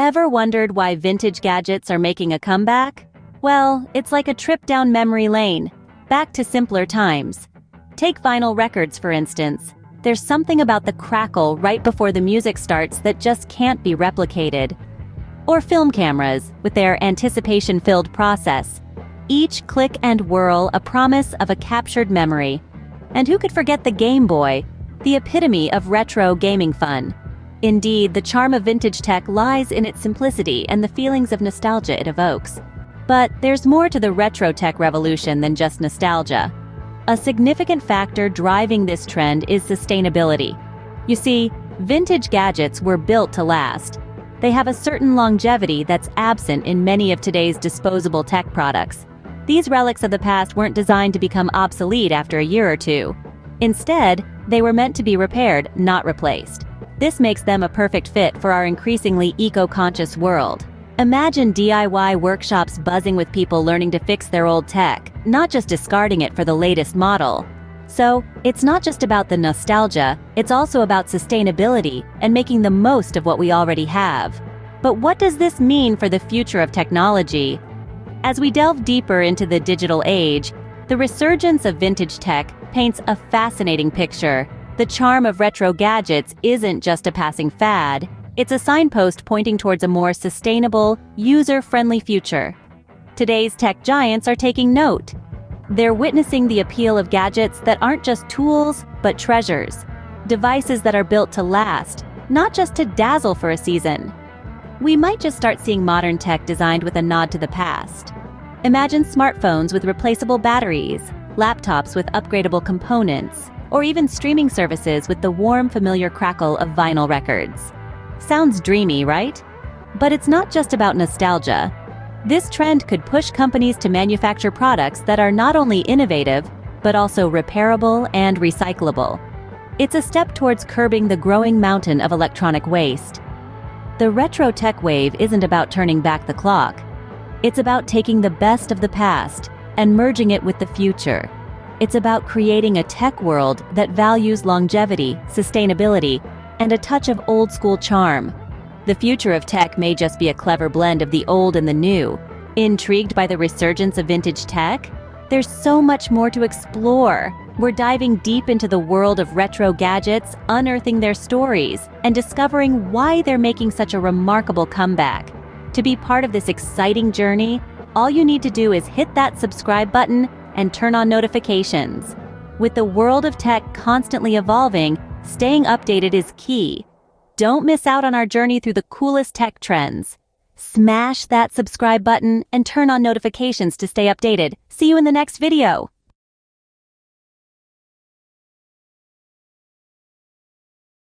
Ever wondered why vintage gadgets are making a comeback? Well, it's like a trip down memory lane, back to simpler times. Take vinyl records, for instance. There's something about the crackle right before the music starts that just can't be replicated. Or film cameras, with their anticipation-filled process. Each click and whirl a promise of a captured memory. And who could forget the Game Boy, the epitome of retro gaming fun? Indeed, the charm of vintage tech lies in its simplicity and the feelings of nostalgia it evokes. But there's more to the retro tech revolution than just nostalgia. A significant factor driving this trend is sustainability. You see, vintage gadgets were built to last. They have a certain longevity that's absent in many of today's disposable tech products. These relics of the past weren't designed to become obsolete after a year or two. Instead, they were meant to be repaired, not replaced. This makes them a perfect fit for our increasingly eco-conscious world. Imagine DIY workshops buzzing with people learning to fix their old tech, not just discarding it for the latest model. So, it's not just about the nostalgia, it's also about sustainability and making the most of what we already have. But what does this mean for the future of technology? As we delve deeper into the digital age, the resurgence of vintage tech paints a fascinating picture. The charm of retro gadgets isn't just a passing fad, it's a signpost pointing towards a more sustainable, user-friendly future. Today's tech giants are taking note. They're witnessing the appeal of gadgets that aren't just tools, but treasures. Devices that are built to last, not just to dazzle for a season. We might just start seeing modern tech designed with a nod to the past. Imagine smartphones with replaceable batteries, laptops with upgradable components, or even streaming services with the warm, familiar crackle of vinyl records. Sounds dreamy, right? But it's not just about nostalgia. This trend could push companies to manufacture products that are not only innovative, but also repairable and recyclable. It's a step towards curbing the growing mountain of electronic waste. The retro tech wave isn't about turning back the clock. It's about taking the best of the past and merging it with the future. It's about creating a tech world that values longevity, sustainability, and a touch of old-school charm. The future of tech may just be a clever blend of the old and the new. Intrigued by the resurgence of vintage tech? There's so much more to explore. We're diving deep into the world of retro gadgets, unearthing their stories, and discovering why they're making such a remarkable comeback. To be part of this exciting journey, all you need to do is hit that subscribe button and turn on notifications. With the world of tech constantly evolving, staying updated is key. Don't miss out on our journey through the coolest tech trends. Smash that subscribe button and turn on notifications to stay updated. See you in the next video.